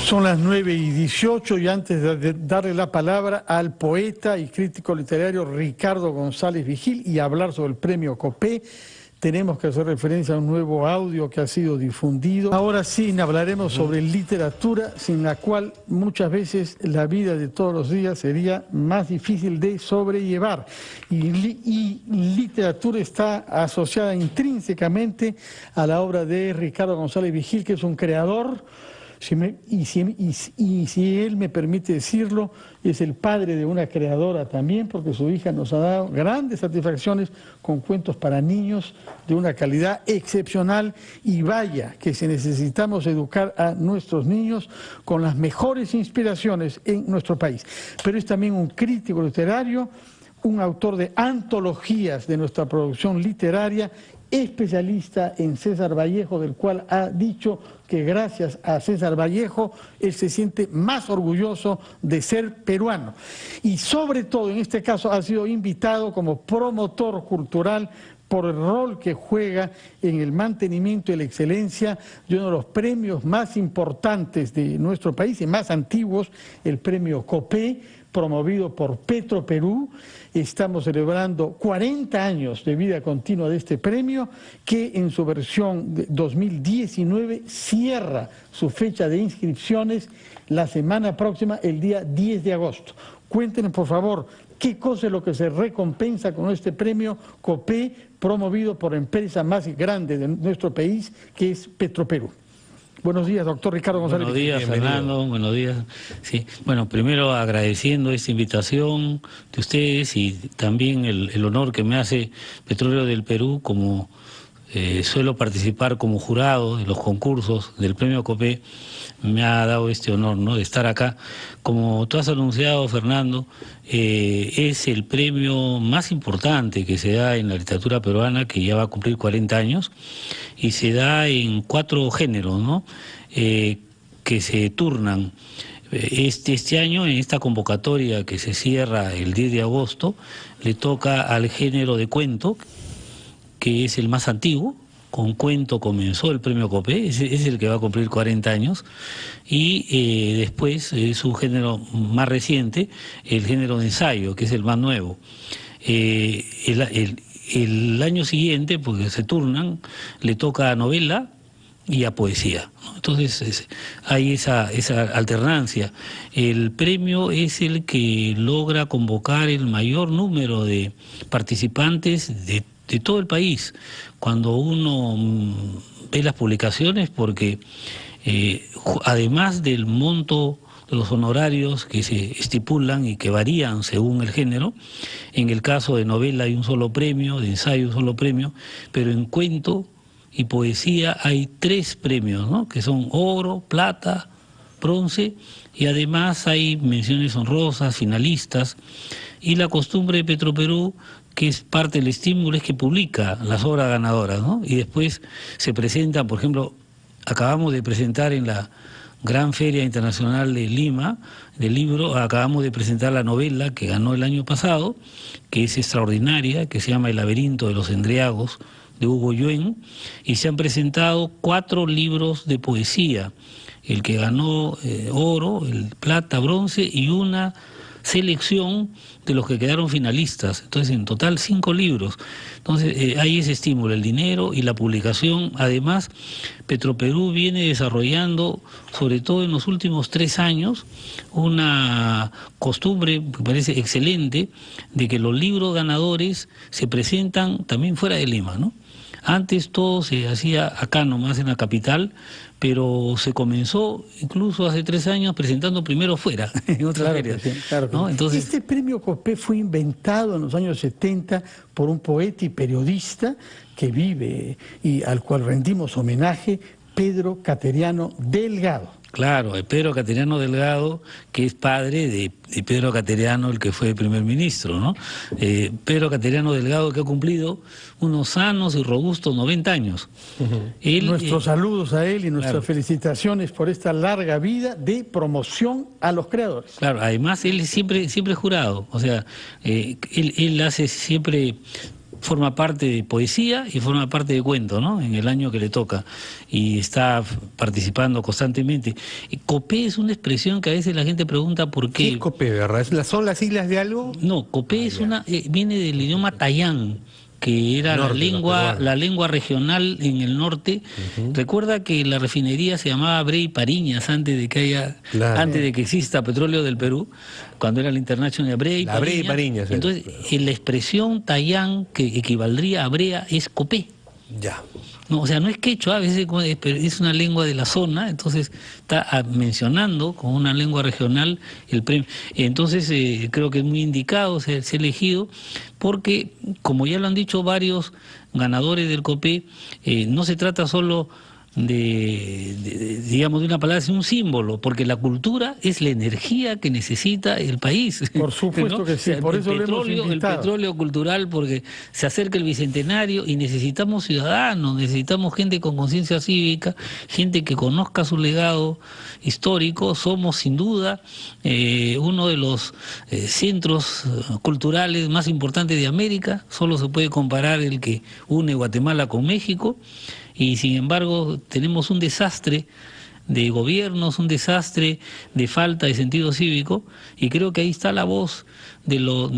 Son las 9:18 y antes de darle la palabra al poeta y crítico literario Ricardo González Vigil y hablar sobre el premio Copé, tenemos que hacer referencia a un nuevo audio que ha sido difundido. Ahora sí hablaremos sobre literatura, sin la cual muchas veces la vida de todos los días sería más difícil de sobrellevar. Y literatura está asociada intrínsecamente a la obra de Ricardo González Vigil, que es un creador. Si él me permite decirlo, es el padre de una creadora también, porque su hija nos ha dado grandes satisfacciones con cuentos para niños de una calidad excepcional, y vaya que si necesitamos educar a nuestros niños con las mejores inspiraciones en nuestro país. Pero es también un crítico literario, un autor de antologías de nuestra producción literaria, especialista en César Vallejo, del cual ha dicho que gracias a César Vallejo él se siente más orgulloso de ser peruano. Y sobre todo, en este caso, ha sido invitado como promotor cultural por el rol que juega en el mantenimiento y la excelencia de uno de los premios más importantes de nuestro país y más antiguos, el premio Copé, promovido por Petroperú. Estamos celebrando 40 años de vida continua de este premio, que en su versión de 2019 cierra su fecha de inscripciones la semana próxima, el día 10 de agosto. Cuéntenos, por favor, qué cosa es lo que se recompensa con este premio Copé, promovido por la empresa más grande de nuestro país, que es Petroperú. Buenos días, doctor Ricardo González. Buenos días, Fernando, buenos días. Sí. Bueno, primero agradeciendo esta invitación de ustedes y también el honor que me hace Petróleo del Perú, como suelo participar como jurado de los concursos del premio Copé. Me ha dado este honor, ¿no?, de estar acá. Como tú has anunciado, Fernando, es el premio más importante que se da en la literatura peruana, que ya va a cumplir 40 años, y se da en 4 géneros, ¿no?, que se turnan. Este año, en esta convocatoria que se cierra el 10 de agosto, le toca al género de cuento, que es el más antiguo. Con cuento comenzó el premio Copé, es el que va a cumplir 40 años, y después es un género más reciente, el género de ensayo, que es el más nuevo. El año siguiente, porque se turnan, le toca a novela y a poesía, ¿no? Entonces hay esa alternancia. El premio es el que logra convocar el mayor número de participantes de todo el país. Cuando uno ve las publicaciones, porque además del monto de los honorarios que se estipulan y que varían según el género, en el caso de novela hay un solo premio, de ensayo un solo premio, pero en cuento y poesía hay 3 premios, ¿no?, que son oro, plata, bronce, y además hay menciones honrosas, finalistas, y la costumbre de Petroperú, que es parte del estímulo, es que publica las obras ganadoras, ¿no? Y después se presentan, por ejemplo, acabamos de presentar en la Gran Feria Internacional de Lima, del libro, acabamos de presentar la novela que ganó el año pasado, que es extraordinaria, que se llama El laberinto de los endriagos, de Hugo Yuen, y se han presentado 4 libros de poesía, el que ganó oro, el plata, bronce, y una selección de los que quedaron finalistas. Entonces, en total 5 libros. Entonces, hay ese estímulo, el dinero y la publicación. Además, Petroperú viene desarrollando, sobre todo en los últimos 3 años, una costumbre, me parece excelente, de que los libros ganadores se presentan también fuera de Lima, ¿no? Antes todo se hacía acá nomás en la capital, pero se comenzó incluso hace 3 años presentando primero fuera, en otras áreas. Sí, claro, ¿no? Entonces, este premio Copé fue inventado en los años 70 por un poeta y periodista que vive y al cual rendimos homenaje, Pedro Cateriano Delgado. Claro, Pedro Cateriano Delgado, que es padre de Pedro Cateriano, el que fue primer ministro, ¿no? Pedro Cateriano Delgado, que ha cumplido unos sanos y robustos 90 años. Nuestros saludos a él y nuestras felicitaciones por esta larga vida de promoción a los creadores. Claro, además él siempre es jurado, o sea, él hace siempre forma parte de poesía y forma parte de cuento, ¿no? En el año que le toca, y está participando constantemente. Copé es una expresión que a veces la gente pregunta por qué. ¿Qué es Copé, verdad? ¿Son las siglas de algo? No, Copé es viene del idioma tayán, que era la lengua regional en el norte. Recuerda que la refinería se llamaba Brey Pariñas antes de que exista Petróleo del Perú, cuando era la International Brey Pariñas. Entonces, la expresión tayán que equivaldría a brea es Copé. Ya. No, o sea, no es quechua, a veces es una lengua de la zona, entonces está mencionando como una lengua regional el premio. Entonces creo que es muy indicado ser elegido, porque como ya lo han dicho varios ganadores del COPE, no se trata solo digamos, de una palabra, es un símbolo, porque la cultura es la energía que necesita el país. Por supuesto, ¿no? Que sí, por eso el petróleo cultural, porque se acerca el bicentenario y necesitamos ciudadanos, necesitamos gente con conciencia cívica, gente que conozca su legado histórico. Somos sin duda uno de los centros culturales más importantes de América. Solo se puede comparar el que une Guatemala con México. Y sin embargo tenemos un desastre de gobiernos, un desastre de falta de sentido cívico, y creo que ahí está la voz de lo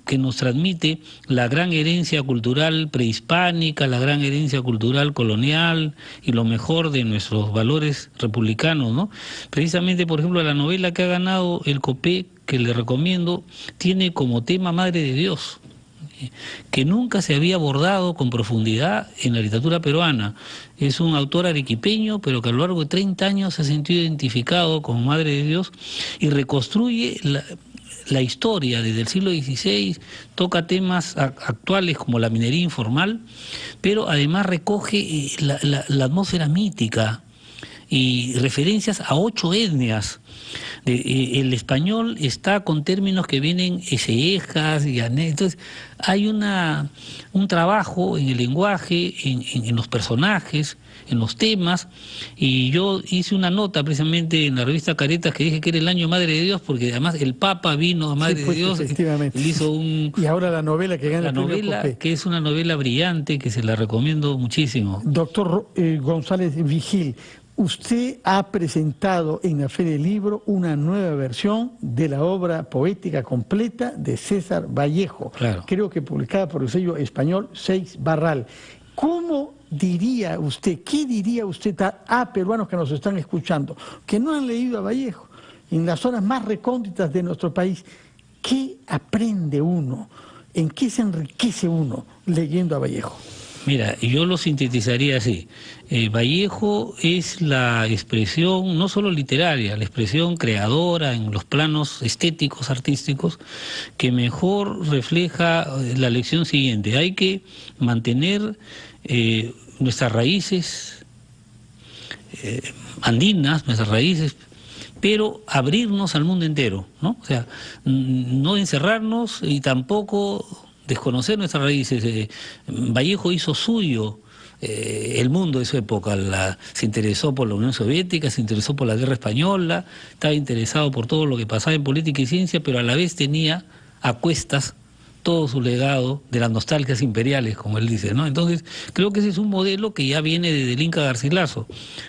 que nos transmite la gran herencia cultural prehispánica, la gran herencia cultural colonial y lo mejor de nuestros valores republicanos, ¿no? Precisamente, por ejemplo, la novela que ha ganado el COPE, que le recomiendo, tiene como tema Madre de Dios, que nunca se había abordado con profundidad en la literatura peruana. Es un autor arequipeño, pero que a lo largo de 30 años se ha sentido identificado con Madre de Dios y reconstruye la historia desde el siglo XVI, toca temas actuales como la minería informal, pero además recoge la atmósfera mítica y referencias a 8 etnias. El español está con términos que vienen esejas y entonces hay un trabajo en el lenguaje, en los personajes, en los temas, y yo hice una nota precisamente en la revista Caretas que dije que era el año Madre de Dios, porque además el Papa vino a Madre de Dios, efectivamente. Hizo y ahora la novela que gana la novela, que es una novela brillante, que se la recomiendo muchísimo. Doctor González Vigil, usted ha presentado en la Feria del Libro una nueva versión de la obra poética completa de César Vallejo, claro, creo que publicada por el sello español Seix Barral. ¿Cómo diría usted, qué diría usted a peruanos que nos están escuchando, que no han leído a Vallejo, en las zonas más recónditas de nuestro país? ¿Qué aprende uno? ¿En qué se enriquece uno leyendo a Vallejo? Mira, yo lo sintetizaría así. Vallejo es la expresión no solo literaria, la expresión creadora en los planos estéticos, artísticos, que mejor refleja la lección siguiente. Hay que mantener nuestras raíces andinas, nuestras raíces, pero abrirnos al mundo entero, ¿no? O sea, no encerrarnos y tampoco desconocer nuestras raíces. Vallejo hizo suyo el mundo de su época, se interesó por la Unión Soviética, se interesó por la Guerra Española, estaba interesado por todo lo que pasaba en política y ciencia, pero a la vez tenía a cuestas todo su legado de las nostalgias imperiales, como él dice, ¿no? Entonces, creo que ese es un modelo que ya viene desde el Inca Garcilaso,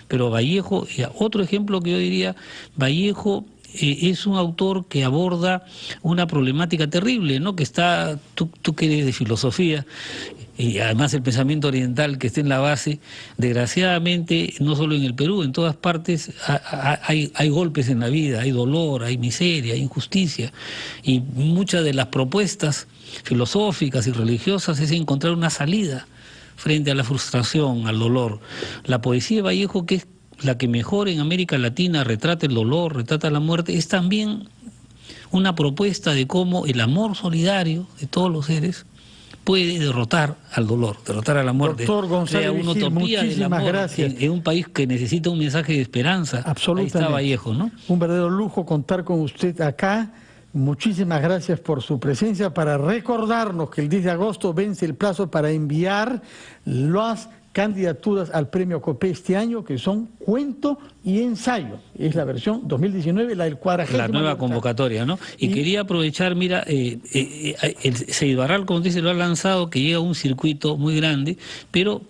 pero Vallejo, otro ejemplo que yo diría, Vallejo es un autor que aborda una problemática terrible, ¿no? Que está, tú que eres de filosofía, y además el pensamiento oriental que está en la base, desgraciadamente, no solo en el Perú, en todas partes hay golpes en la vida, hay dolor, hay miseria, hay injusticia, y muchas de las propuestas filosóficas y religiosas es encontrar una salida frente a la frustración, al dolor. La poesía de Vallejo, que es la que mejor en América Latina retrata el dolor, retrata la muerte, es también una propuesta de cómo el amor solidario de todos los seres puede derrotar al dolor, derrotar a la muerte. Doctor González una utopía del amor gracias. En un país que necesita un mensaje de esperanza. Absolutamente. Ahí está Vallejo, ¿no? Un verdadero lujo contar con usted acá. Muchísimas gracias por su presencia, para recordarnos que el 10 de agosto vence el plazo para enviar las candidaturas al premio COPE este año, que son cuento y ensayo. Es la versión 2019, la del 40º. La nueva convocatoria, ¿no? Y quería aprovechar, mira, el Seibarral, como dice, lo ha lanzado, que llega a un circuito muy grande, pero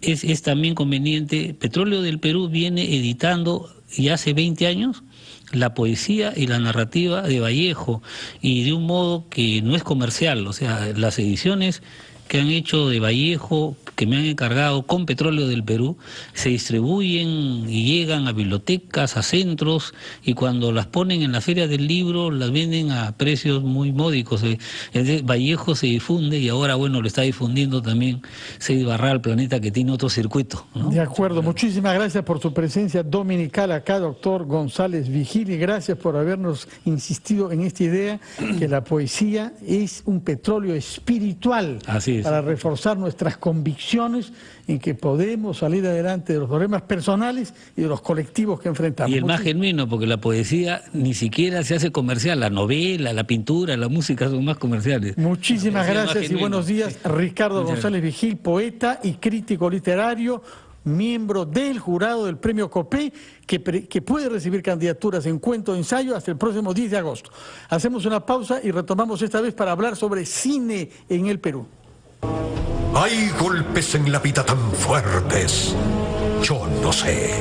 es también conveniente. Petróleo del Perú viene editando ya hace 20 años la poesía y la narrativa de Vallejo, y de un modo que no es comercial. O sea, las ediciones que han hecho de Vallejo, que me han encargado con Petróleo del Perú, se distribuyen y llegan a bibliotecas, a centros, y cuando las ponen en la feria del libro las venden a precios muy módicos. Entonces, Vallejo se difunde, y ahora, bueno, lo está difundiendo también Seibarral, Planeta, que tiene otro circuito, ¿no? De acuerdo, muchísimas gracias por su presencia dominical acá, doctor González Vigil, y gracias por habernos insistido en esta idea que la poesía es un petróleo espiritual. Así es. Para reforzar nuestras convicciones en que podemos salir adelante de los problemas personales y de los colectivos que enfrentamos. Y el más genuino, porque la poesía ni siquiera se hace comercial, la novela, la pintura, la música son más comerciales. Muchísimas gracias y buenos días, Ricardo González Vigil, poeta y crítico literario, miembro del jurado del premio COPE, que puede recibir candidaturas en cuento de ensayo hasta el próximo 10 de agosto. Hacemos una pausa y retomamos esta vez para hablar sobre cine en el Perú. Hay golpes en la vida tan fuertes. Yo no sé.